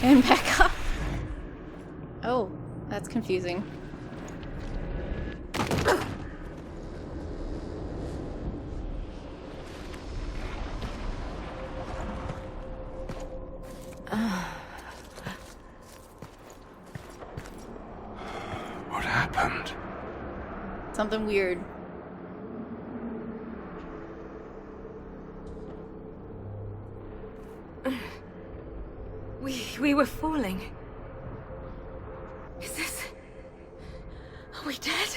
And back up. Oh, that's confusing. What happened? Something weird. We were falling. Is this... Are we dead?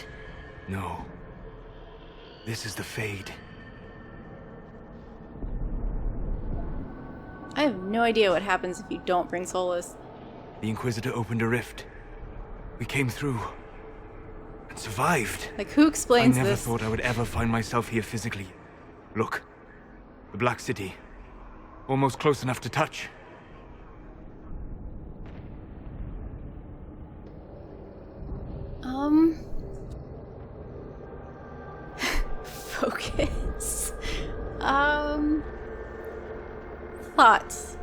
No. This is the Fade. I have no idea what happens if you don't bring Solas. The Inquisitor opened a rift. We came through. And survived. Like, who explains I never this? thought I would ever find myself here physically. Look. The Black City. Almost close enough to touch. Focus. Thoughts.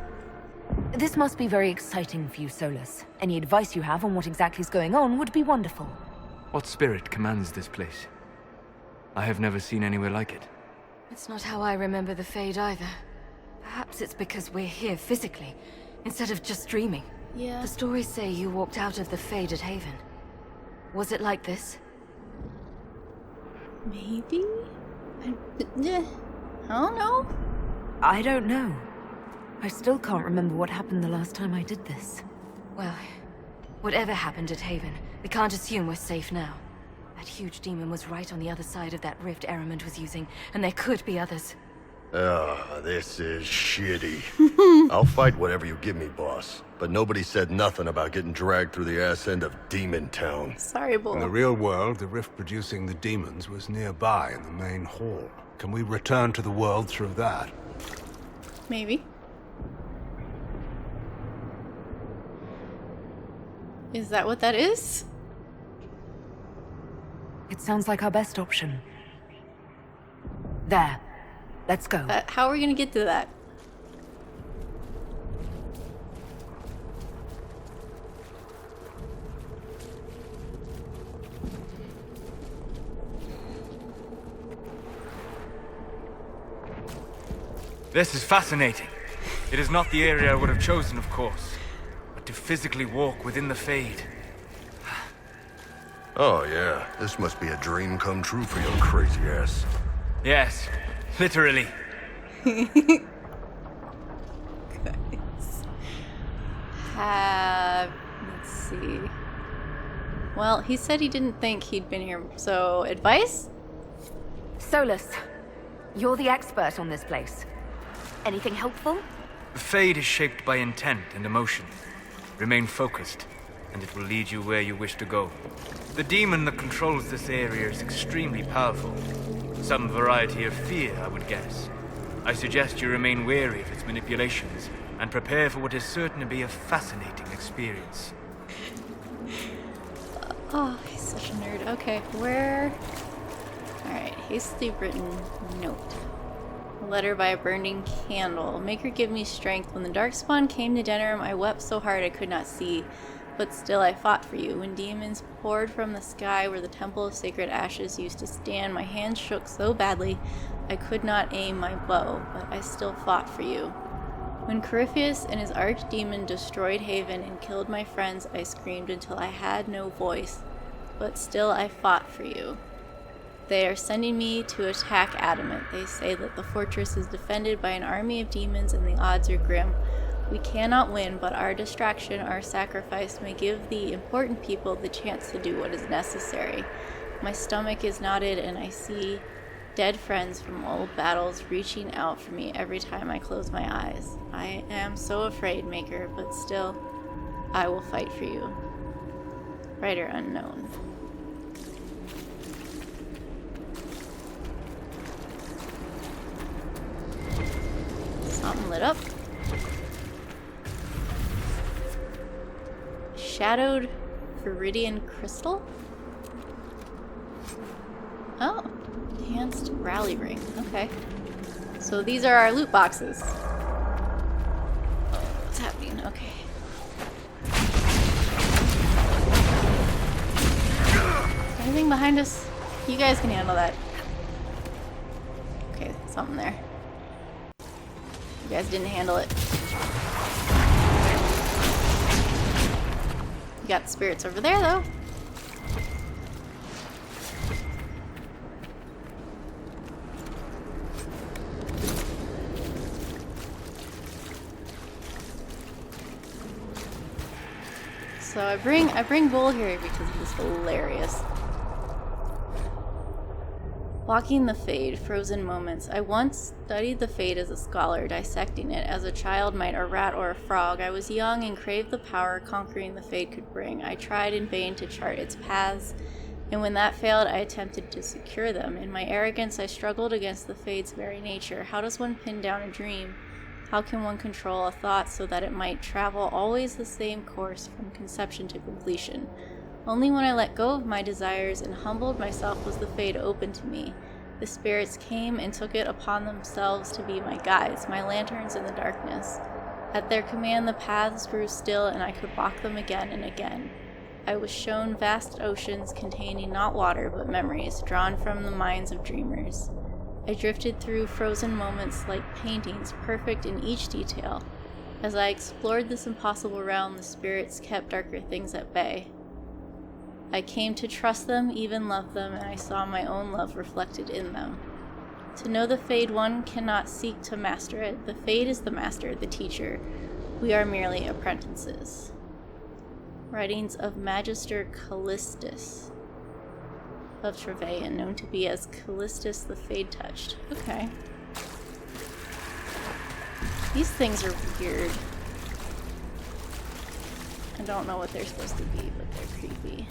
This must be very exciting for you, Solas. Any advice you have on what exactly is going on would be wonderful. What spirit commands this place? I have never seen anywhere like it. It's not how I remember the Fade either. Perhaps it's because we're here physically, instead of just dreaming. Yeah. The stories say you walked out of the Fade at Haven. Was it like this? Maybe? I don't know. I don't know. I still can't remember what happened the last time I did this. Well, whatever happened at Haven, we can't assume we're safe now. That huge demon was right on the other side of that rift Eramond was using, and there could be others. This is shitty. I'll fight whatever you give me, boss. But nobody said nothing about getting dragged through the ass end of Demon Town. Sorry, In the Bull. real world, the rift producing the demons was nearby in the main hall. Can we return to the world through that? Maybe. Is that what that is? It sounds like our best option. There. Let's go. How are we gonna get to that? This is fascinating. It is not the area I would have chosen, of course. But to physically walk within the Fade. Oh yeah, this must be a dream come true for your crazy ass. Yes, literally. Guys. Let's see. Well, he said he didn't think he'd been here, so advice? Solas, you're the expert on this place. Anything helpful? The Fade is shaped by intent and emotion. Remain focused, and it will lead you where you wish to go. The demon that controls this area is extremely powerful. Some variety of fear, I would guess. I suggest you remain wary of its manipulations, and prepare for what is certain to be a fascinating experience. Oh, he's such a nerd. Okay, where... Alright, hastily written note. A letter by a burning candle. Maker give me strength. When the darkspawn came to Denerim, I wept so hard I could not see. But still I fought for you. When demons poured from the sky where the Temple of Sacred Ashes used to stand, my hands shook so badly I could not aim my bow, but I still fought for you. When Corypheus and his archdemon destroyed Haven and killed my friends, I screamed until I had no voice. But still I fought for you. They are sending me to attack Adamant. They say that the fortress is defended by an army of demons and the odds are grim. We cannot win, but our distraction, our sacrifice, may give the important people the chance to do what is necessary. My stomach is knotted and I see dead friends from old battles reaching out for me every time I close my eyes. I am so afraid, Maker, but still, I will fight for you. Writer unknown. Something lit up. Shadowed Viridian Crystal? Oh, enhanced rally ring. Okay. So these are our loot boxes. What's happening? Okay. Anything behind us? You guys can handle that. Okay, something there. You guys didn't handle it. You got spirits over there, though. So I bring Bull here because he's hilarious. Walking the Fade, frozen moments. I once studied the Fade as a scholar, dissecting it as a child might a rat or a frog. I was young and craved the power conquering the Fade could bring. I tried in vain to chart its paths, and when that failed, I attempted to secure them. In my arrogance, I struggled against the Fade's very nature. How does one pin down a dream? How can one control a thought so that it might travel always the same course from conception to completion? Only when I let go of my desires and humbled myself was the Fade open to me. The spirits came and took it upon themselves to be my guides, my lanterns in the darkness. At their command the paths grew still and I could walk them again and again. I was shown vast oceans containing not water but memories, drawn from the minds of dreamers. I drifted through frozen moments like paintings, perfect in each detail. As I explored this impossible realm, the spirits kept darker things at bay. I came to trust them, even love them, and I saw my own love reflected in them. To know the Fade, one cannot seek to master it. The Fade is the master, the teacher. We are merely apprentices. Writings of Magister Callistus of Trevelyan, known to be as Callistus the Fade Touched. Okay. These things are weird. I don't know what they're supposed to be, but they're creepy.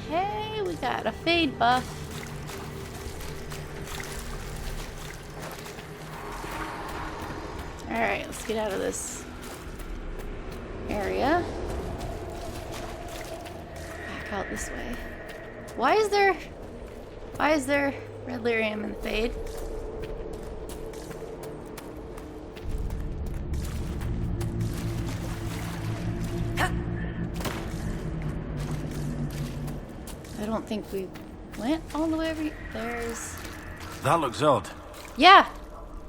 Hey, we got a Fade buff. Alright, let's get out of this area. Back out this way. Why is there red lyrium in the Fade? I don't think we went all the way over. There's... That looks odd. Yeah!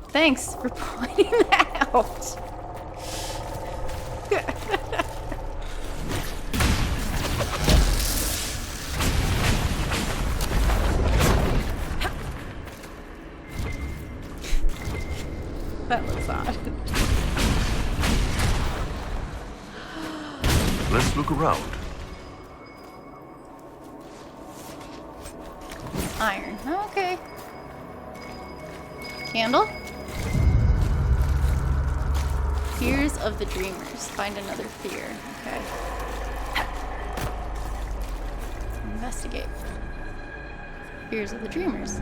Thanks for pointing that out. That looks odd. Let's look around. Iron. Okay. Candle? Fears of the Dreamers. Find another fear. Okay. Investigate. Fears of the Dreamers.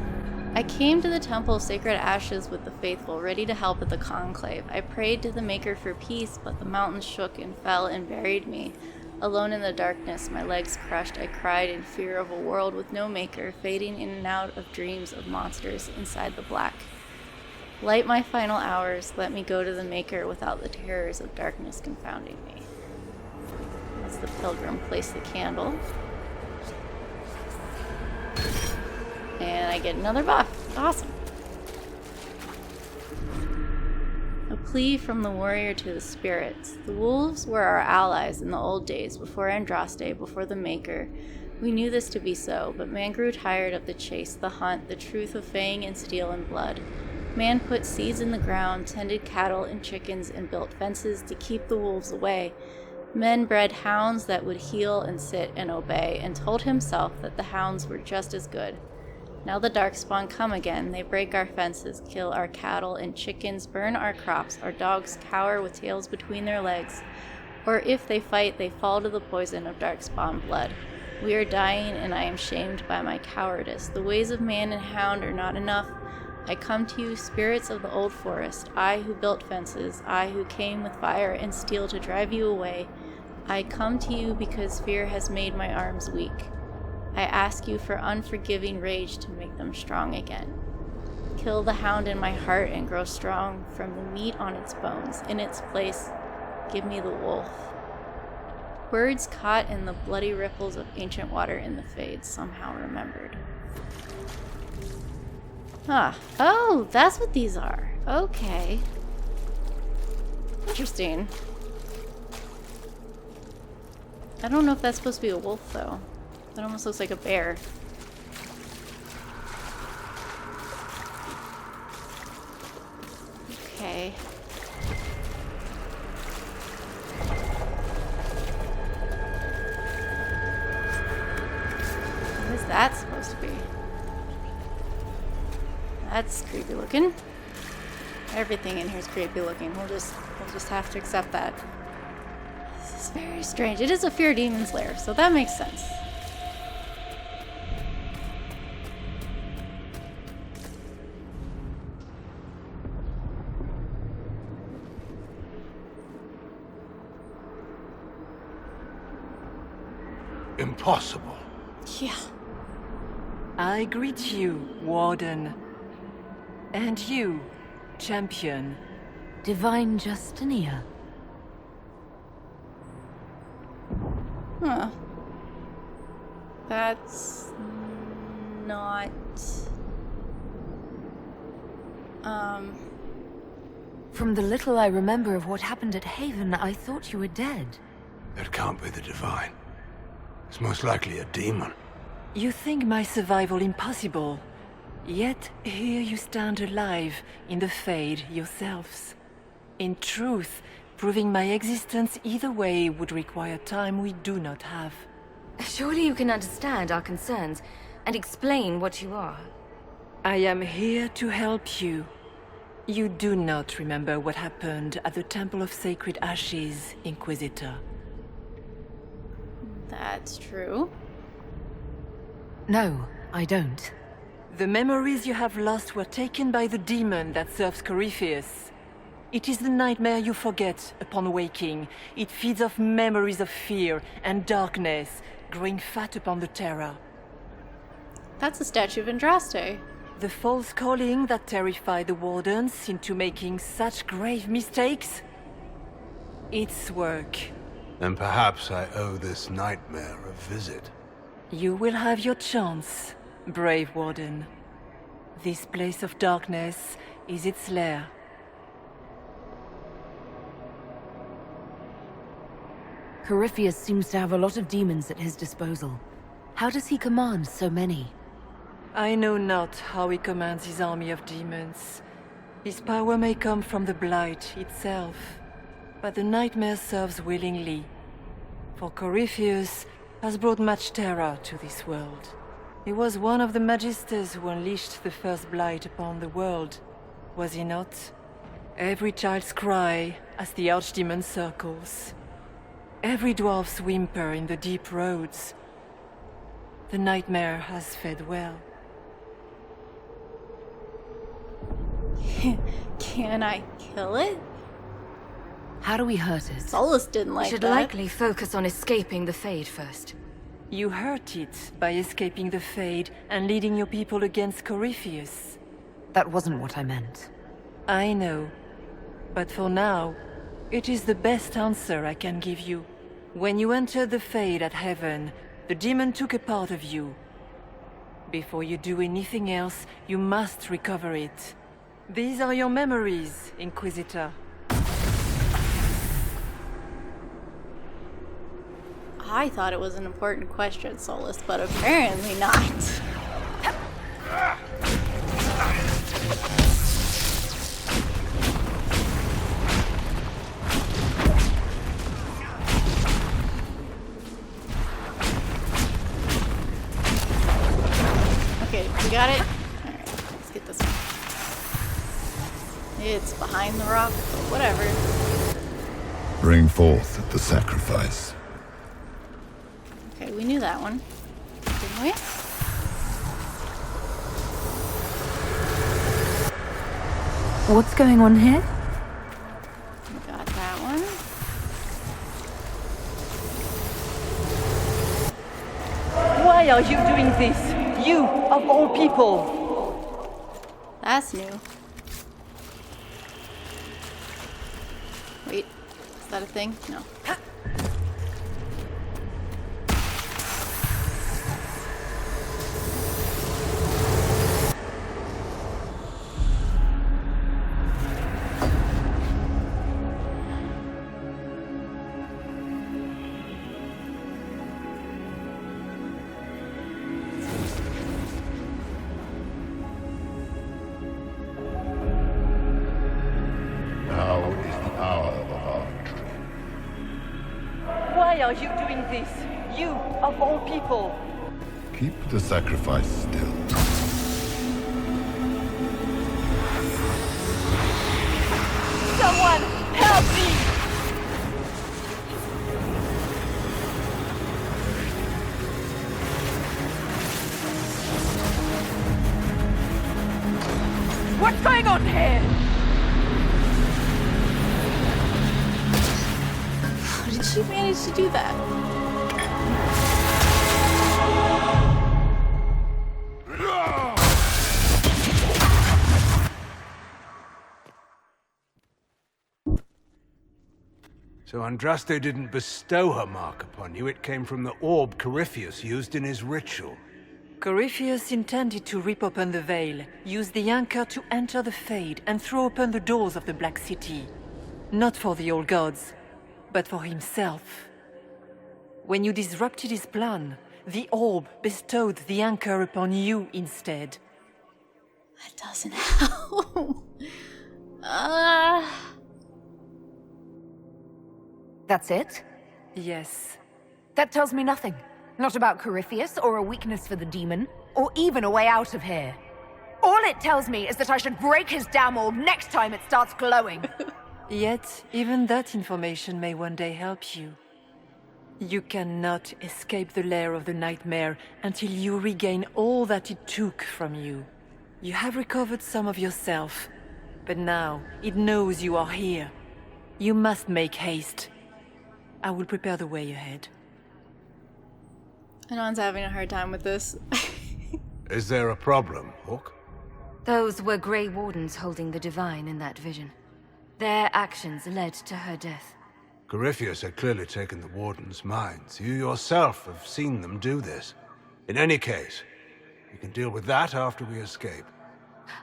I came to the Temple of Sacred Ashes with the faithful, ready to help at the conclave. I prayed to the Maker for peace, but the mountains shook and fell and buried me. Alone in the darkness, my legs crushed, I cried in fear of a world with no maker, fading in and out of dreams of monsters inside the black. Light my final hours, let me go to the Maker without the terrors of darkness confounding me. As the pilgrim placed the candle. And I get another buff. Awesome. A plea from the warrior to the spirits. The wolves were our allies in the old days, before Andraste, before the Maker. We knew this to be so, but man grew tired of the chase, the hunt, the truth of fang and steel and blood. Man put seeds in the ground, tended cattle and chickens, and built fences to keep the wolves away. Men bred hounds that would heel and sit and obey, and told himself that the hounds were just as good. Now the darkspawn come again. They break our fences, kill our cattle and chickens, burn our crops. Our dogs cower with tails between their legs. Or if they fight, they fall to the poison of darkspawn blood. We are dying, and I am shamed by my cowardice. The ways of man and hound are not enough. I come to you, spirits of the old forest. I who built fences. I who came with fire and steel to drive you away. I come to you because fear has made my arms weak. I ask you for unforgiving rage to make them strong again. Kill the hound in my heart and grow strong from the meat on its bones. In its place, give me the wolf. Birds caught in the bloody ripples of ancient water in the fade, somehow remembered. Ah. Oh, that's what these are. Okay. Interesting. I don't know if that's supposed to be a wolf, though. That almost looks like a bear. Okay. What is that supposed to be? That's creepy looking. Everything in here is creepy looking. We'll just have to accept that. This is very strange. It is a fear demon's lair, so that makes sense. Impossible. Yeah. I greet you, Warden. And you, Champion. Divine Justinia. Huh. That's not... From the little I remember of what happened at Haven, I thought you were dead. That can't be the Divine. It's most likely a demon. You think my survival impossible, yet here you stand alive in the Fade yourselves. In truth, proving my existence either way would require time we do not have. Surely you can understand our concerns and explain what you are. I am here to help you. You do not remember what happened at the Temple of Sacred Ashes, Inquisitor. That's true. No, I don't. The memories you have lost were taken by the demon that serves Corypheus. It is the nightmare you forget upon waking. It feeds off memories of fear and darkness, growing fat upon the terror. That's a statue of Andraste. The false calling that terrified the Wardens into making such grave mistakes? Its work. Then perhaps I owe this nightmare a visit. You will have your chance, brave Warden. This place of darkness is its lair. Corypheus seems to have a lot of demons at his disposal. How does he command so many? I know not how he commands his army of demons. His power may come from the Blight itself, but the nightmare serves willingly. For Corypheus has brought much terror to this world. He was one of the Magisters who unleashed the first Blight upon the world, was he not? Every child's cry as the Archdemon circles. Every dwarf's whimper in the deep roads. The nightmare has fed well. Can I kill it? How do we hurt it? Solas didn't like We should that. likely focus on escaping the Fade first. You hurt it by escaping the Fade and leading your people against Corypheus. That wasn't what I meant. I know. But for now, it is the best answer I can give you. When you entered the Fade at Heaven, the demon took a part of you. Before you do anything else, you must recover it. These are your memories, Inquisitor. I thought it was an important question, Solas, but apparently not. Okay, we got it? Alright, let's get this one. It's behind the rock, but whatever. Bring forth the sacrifice. Okay, we knew that one, didn't we? What's going on here? We got that one. Why are you doing this? You, of all people! That's new. Wait, is that a thing? No. doing this? You, of all people. Keep the sacrifice still. Someone, help me! What's going on here? How did she manage to do that? So Andraste didn't bestow her mark upon you, it came from the orb Corypheus used in his ritual. Corypheus intended to rip open the veil, use the anchor to enter the Fade, and throw open the doors of the Black City. Not for the old gods, but for himself. When you disrupted his plan, the orb bestowed the anchor upon you instead. That doesn't help. That's it? Yes. That tells me nothing. Not about Corypheus, or a weakness for the demon, or even a way out of here. All it tells me is that I should break his damn orb next time it starts glowing. Yet, even that information may one day help you. You cannot escape the lair of the nightmare until you regain all that it took from you. You have recovered some of yourself, but now it knows you are here. You must make haste. I will prepare the way ahead. Anon's having a hard time with this. Is there a problem, Hawk? Those were Grey Wardens holding the Divine in that vision. Their actions led to her death. Corypheus had clearly taken the Warden's minds. You yourself have seen them do this. In any case, we can deal with that after we escape.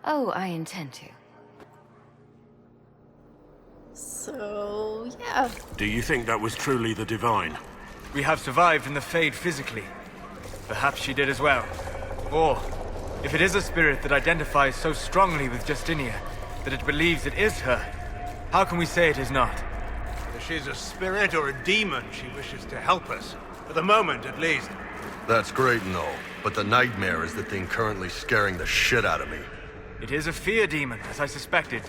Oh, I intend to. So, yeah. Do you think that was truly the Divine? We have survived in the Fade physically. Perhaps she did as well. Or, if it is a spirit that identifies so strongly with Justinia that it believes it is her, how can we say it is not? If she's a spirit or a demon, she wishes to help us. For the moment, at least. That's great and all, but the nightmare is the thing currently scaring the shit out of me. It is a fear demon, as I suspected,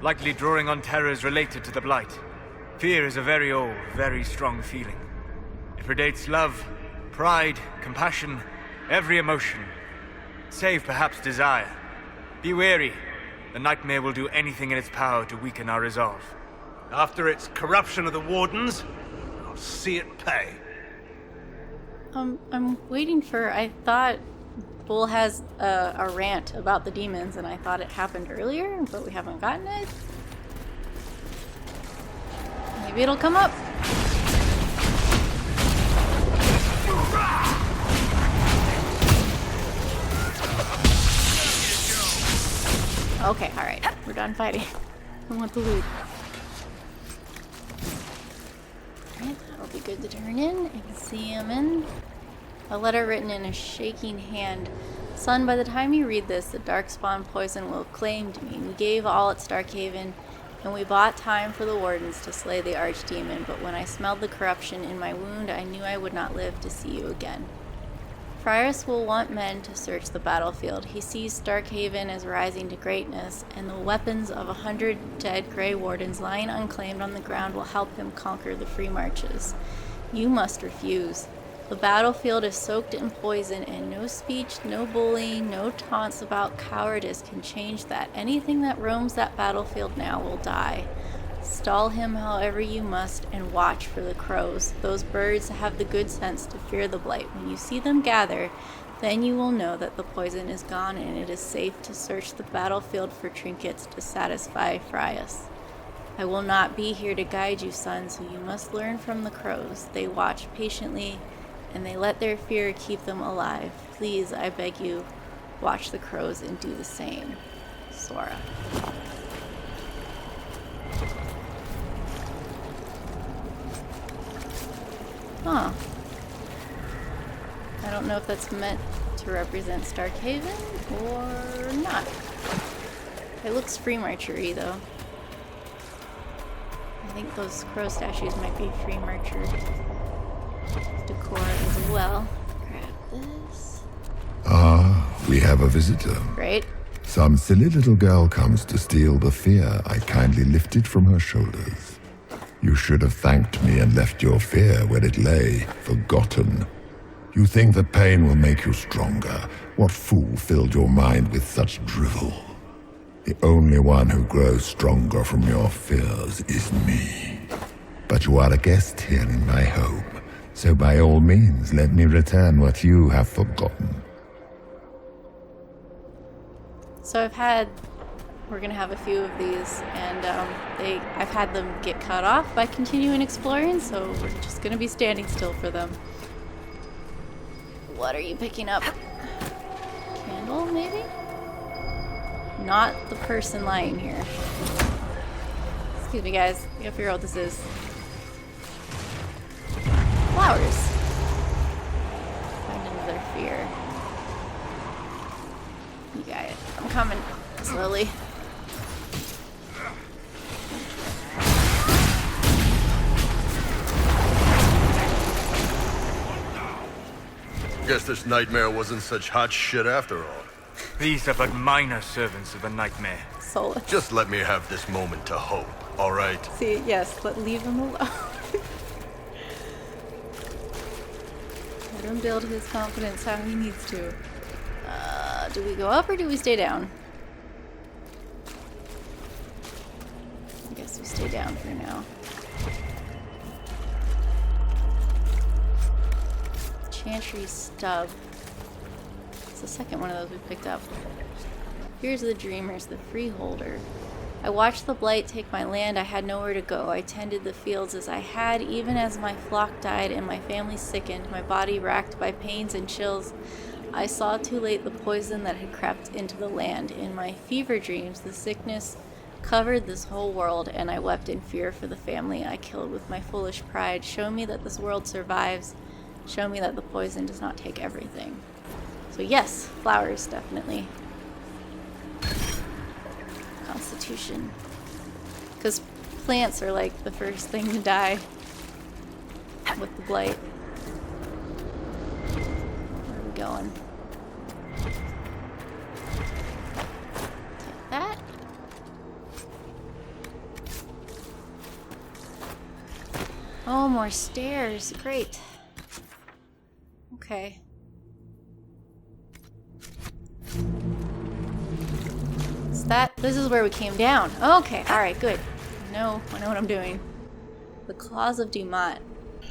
likely drawing on terrors related to the Blight. Fear is a very old, very strong feeling. It predates love, pride, compassion, every emotion, save perhaps desire. Be wary. The nightmare will do anything in its power to weaken our resolve. After its corruption of the Wardens, I'll see it pay. I'm waiting for... I thought Bull has a rant about the demons, and I thought it happened earlier, but we haven't gotten it. Maybe it'll come up. Okay, alright. We're done fighting. I want the loot. Alright, that'll be good to turn in. Examine. A letter written in a shaking hand. Son, by the time you read this, the darkspawn poison will have claimed me. We gave all at Starkhaven, and we bought time for the Wardens to slay the archdemon, but when I smelled the corruption in my wound, I knew I would not live to see you again. Friarus will want men to search the battlefield. He sees Starkhaven as rising to greatness, and the weapons of 100 dead Grey Wardens lying unclaimed on the ground will help him conquer the Free Marches. You must refuse. The battlefield is soaked in poison, and no speech, no bullying, no taunts about cowardice can change that. Anything that roams that battlefield now will die. Stall him however you must, and watch for the crows. Those birds have the good sense to fear the Blight. When you see them gather, then you will know that the poison is gone, and it is safe to search the battlefield for trinkets to satisfy Friarus. I will not be here to guide you, son, so you must learn from the crows. They watch patiently, and they let their fear keep them alive. Please, I beg you, watch the crows and do the same. Sora. Huh. I don't know if that's meant to represent Starkhaven or not. It looks free marchery though. I think those crow statues might be free marchers. decor as well. Grab this. Ah, we have a visitor. Great. Some silly little girl comes to steal the fear I kindly lifted from her shoulders. You should have thanked me and left your fear where it lay, forgotten. You think that pain will make you stronger. What fool filled your mind with such drivel? The only one who grows stronger from your fears is me. But you are a guest here in my home, so by all means let me return what you have forgotten. So we're gonna have a few of these, and I've had them get cut off by continuing exploring, so we're just gonna be standing still for them. What are you picking up? Candle, maybe? Not the person lying here. Excuse me, guys. I gotta figure out what this is. Flowers. Find another fear. You got it. I'm coming. Slowly. Guess this nightmare wasn't such hot shit after all. These are but minor servants of the nightmare. Solas. Just let me have this moment to hope, alright? See, yes, but leave him alone. Let him build his confidence how he needs to. Do we go up or do we stay down? I guess we stay down for now. Chantry stub. It's the second one of those we picked up. Here's the dreamers, the freeholder. I watched the blight take my land. I had nowhere to go. I tended the fields as I had, even as my flock died and my family sickened, my body racked by pains and chills. I saw too late the poison that had crept into the land. In my fever dreams, the sickness covered this whole world, and I wept in fear for the family I killed with my foolish pride. Show me that this world survives. Show me that the poison does not take everything. So yes, flowers, definitely. Constitution. Because plants are like the first thing to die with the blight. Where are we going? Take that. Oh, more stairs. Great. Okay. This is where we came down. Okay, alright, good. I know what I'm doing. The Claws of Dumat.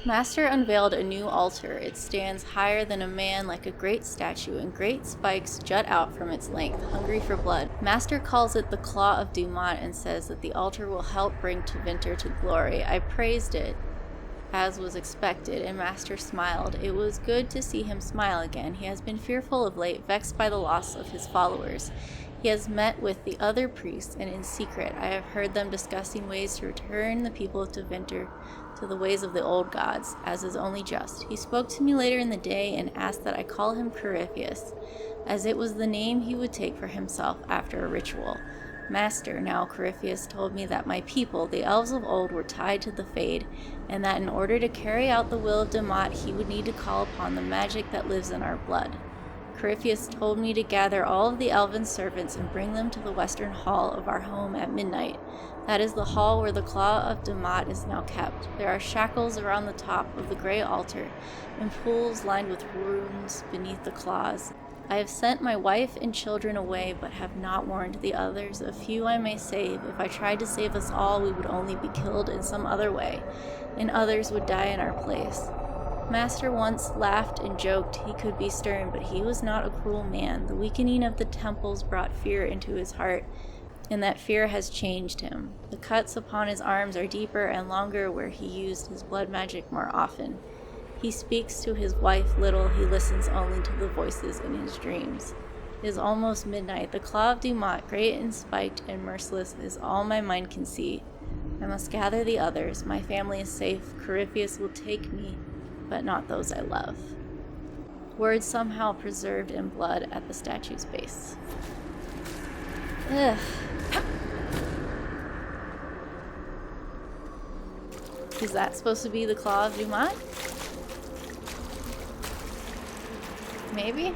Master unveiled a new altar. It stands higher than a man like a great statue, and great spikes jut out from its length, hungry for blood. Master calls it the Claw of Dumat and says that the altar will help bring Tevinter to glory. I praised it, as was expected, and Master smiled. It was good to see him smile again. He has been fearful of late, vexed by the loss of his followers. He has met with the other priests, and in secret I have heard them discussing ways to return the people of Tevinter to the ways of the old gods, as is only just. He spoke to me later in the day and asked that I call him Corypheus, as it was the name he would take for himself after a ritual. Master, now Corypheus, told me that my people, the elves of old, were tied to the Fade, and that in order to carry out the will of Dumat, he would need to call upon the magic that lives in our blood. Corypheus told me to gather all of the elven servants and bring them to the western hall of our home at midnight. That is the hall where the Claw of Dumat is now kept. There are shackles around the top of the gray altar, and pools lined with runes beneath the claws. I have sent my wife and children away, but have not warned the others. A few I may save. If I tried to save us all, we would only be killed in some other way, and others would die in our place. Master once laughed and joked he could be stern, but he was not a cruel man. The weakening of the temples brought fear into his heart, and that fear has changed him. The cuts upon his arms are deeper and longer where he used his blood magic more often. He speaks to his wife little, he listens only to the voices in his dreams. It is almost midnight. The Claw of Dumat, great and spiked and merciless, is all my mind can see. I must gather the others. My family is safe. Corypheus will take me, but not those I love. Words somehow preserved in blood at the statue's base. Ugh. Is that supposed to be the Claw of Dumat? Maybe?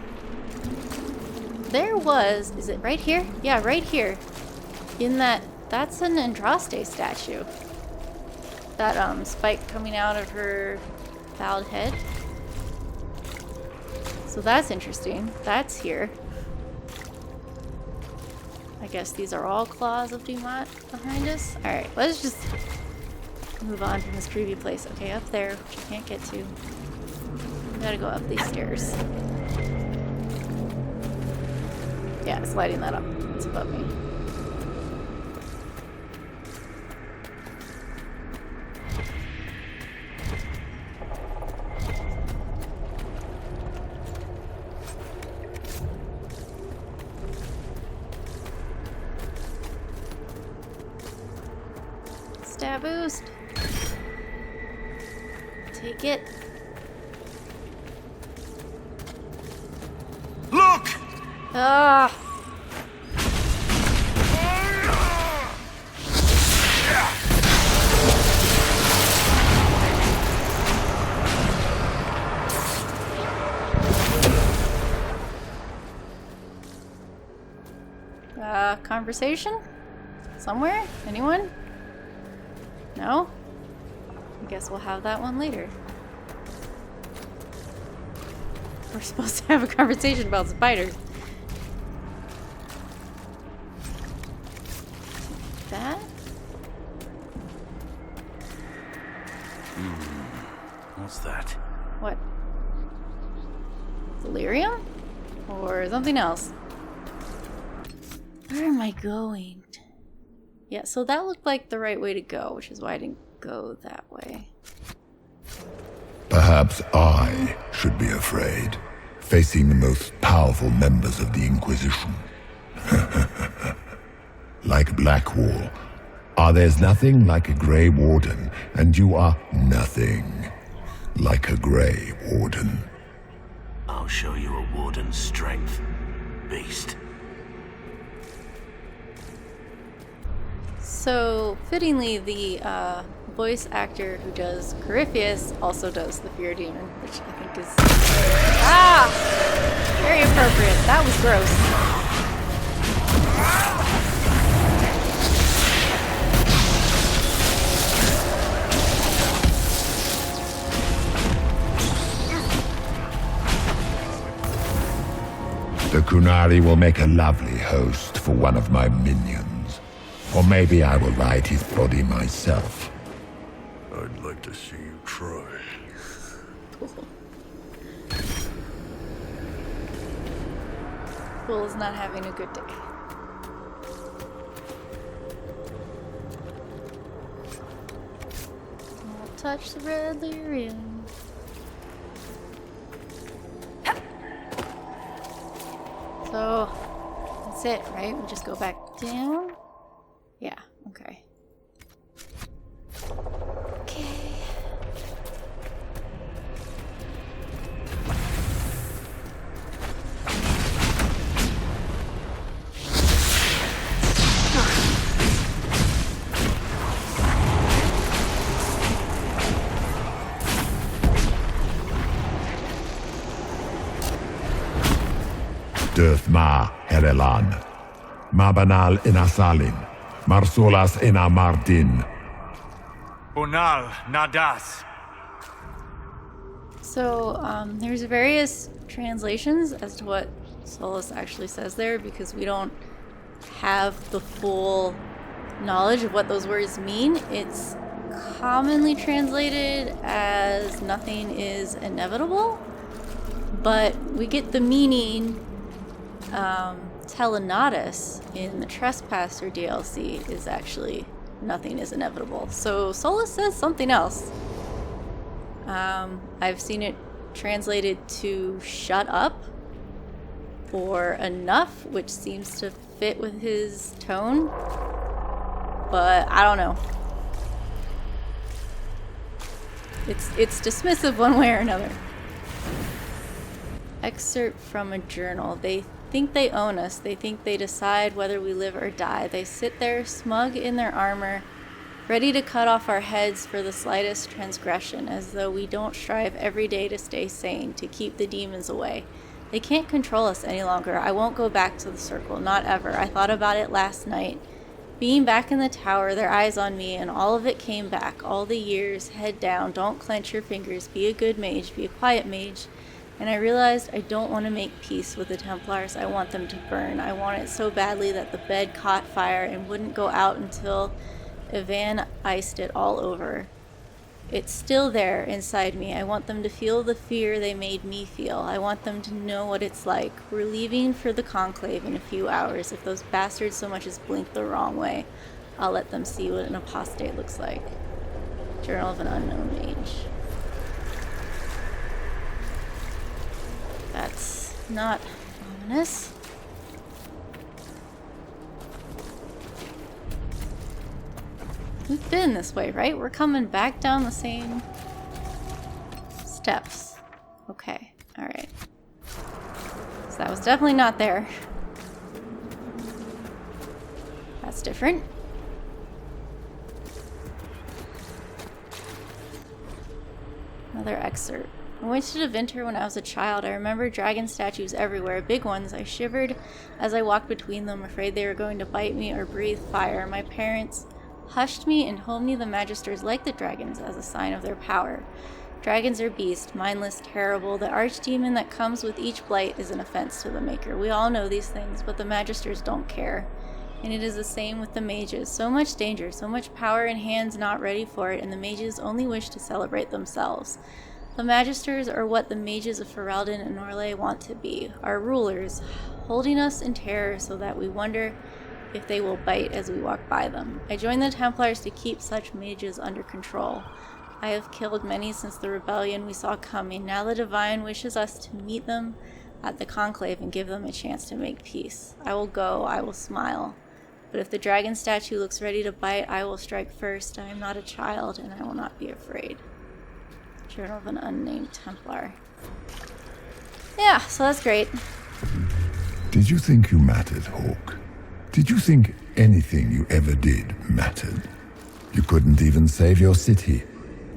There was... Is it right here? Yeah, right here. In that... That's an Andraste statue. That, spike coming out of her bowed head. So that's interesting. That's here. I guess these are all claws of Dumat behind us. Alright, let's just move on from this creepy place. Okay, up there, which I can't get to. We gotta go up these stairs. Yeah, it's lighting that up. It's above me. Stab boost. Take it. Look! Ah! Conversation? Somewhere? Anyone? No? I guess we'll have that one later. We're supposed to have a conversation about spiders. That? What's that? What? Delirium? Or something else? Where am I going? Yeah, so that looked like the right way to go, which is why I didn't go that way. Perhaps I should be afraid, facing the most powerful members of the Inquisition. Like Blackwall, there's nothing like a Grey Warden, and you are nothing like a Grey Warden. I'll show you a warden's strength, beast. So, fittingly, the voice actor who does Corypheus also does the Fear Demon, which I think is... Ah! Very appropriate. That was gross. The Kunari will make a lovely host for one of my minions. Or maybe I will ride his body myself. I'd like to see you try. Bull is not having a good day. I'll touch the red lyrium. So, that's it, right? We just go back down? Yeah, okay. Okay. Döth ma Herelan, Mabanal inasalin, Marsolas ina Mardin. Bonal Nadas. So, there's various translations as to what Solas actually says there, because we don't have the full knowledge of what those words mean. It's commonly translated as nothing is inevitable, but we get the meaning Telenatus in the Trespasser DLC is actually nothing is inevitable. So Solas says something else. I've seen it translated to shut up or enough, which seems to fit with his tone, but I don't know. It's dismissive one way or another. Excerpt from a journal. They think they own us. They think they decide whether we live or die. They sit there smug in their armor, ready to cut off our heads for the slightest transgression, as though we don't strive every day to stay sane, to keep the demons away. They can't control us any longer. I won't go back to the circle, not ever. I thought about it last night. Being back in the tower, their eyes on me, and all of it came back. All the years, head down, don't clench your fingers, be a good mage, be a quiet mage. And I realized I don't want to make peace with the Templars. I want them to burn. I want it so badly that the bed caught fire and wouldn't go out until Ivan iced it all over. It's still there inside me. I want them to feel the fear they made me feel. I want them to know what it's like. We're leaving for the Conclave in a few hours. If those bastards so much as blink the wrong way, I'll let them see what an apostate looks like. Journal of an Unknown Mage. That's not ominous. We've been this way, right? We're coming back down the same steps. Okay, alright. So that was definitely not there. That's different. Another excerpt. I went to Winter when I was a child. I remember dragon statues everywhere, big ones. I shivered as I walked between them, afraid they were going to bite me or breathe fire. My parents hushed me and told me the Magisters liked the dragons as a sign of their power. Dragons are beasts, mindless, terrible. The archdemon that comes with each blight is an offense to the Maker. We all know these things, but the Magisters don't care. And it is the same with the mages. So much danger, so much power in hands not ready for it, and the mages only wish to celebrate themselves. The Magisters are what the mages of Ferelden and Norlay want to be, our rulers, holding us in terror so that we wonder if they will bite as we walk by them. I joined the Templars to keep such mages under control. I have killed many since the rebellion we saw coming. Now the Divine wishes us to meet them at the Conclave and give them a chance to make peace. I will go, I will smile. But if the dragon statue looks ready to bite, I will strike first. I am not a child, and I will not be afraid. Journal of an Unnamed Templar. Yeah, so that's great. Did you think you mattered, Hawk? Did you think anything you ever did mattered? You couldn't even save your city.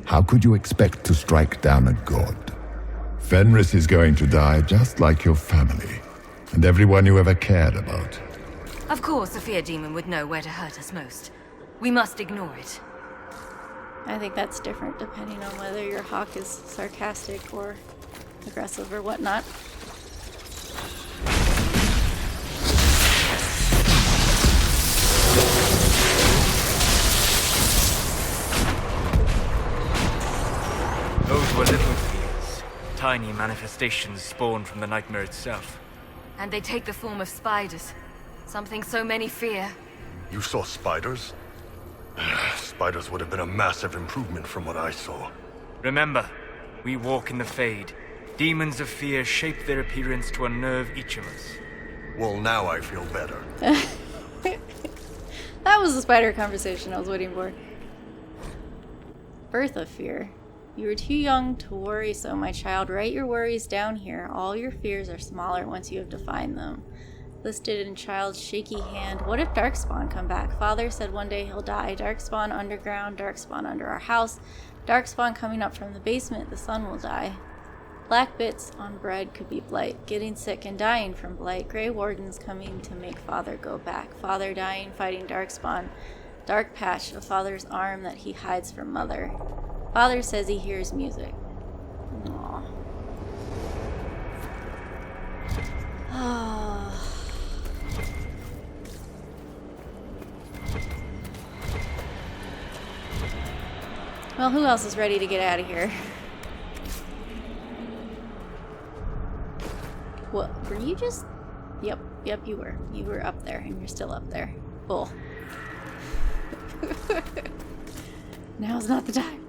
How could you expect to strike down a god? Fenris is going to die just like your family, and everyone you ever cared about. Of course, the fear demon would know where to hurt us most. We must ignore it. I think that's different depending on whether your Hawk is sarcastic or aggressive or whatnot. Those were little fears. Tiny manifestations spawned from the nightmare itself. And they take the form of spiders. Something so many fear. You saw spiders? Spiders would have been a massive improvement from what I saw. Remember, we walk in the Fade. Demons of fear shape their appearance to unnerve each of us. Well, now I feel better. That was the spider conversation I was waiting for. Birth of fear. You are too young to worry so, my child. Write your worries down here. All your fears are smaller once you have defined them. Listed in child's shaky hand. What if darkspawn come back? Father said one day he'll die. Darkspawn underground, darkspawn under our house. Darkspawn coming up from the basement. The sun will die. Black bits on bread could be blight. Getting sick and dying from blight. Grey wardens coming to make father go back. Father dying, fighting darkspawn. Dark patch of father's arm that he hides from mother. Father says he hears music. Aww. Oh. Well, who else is ready to get out of here? What, were you just... Yep, you were. You were up there, and you're still up there. Cool. Now's not the time.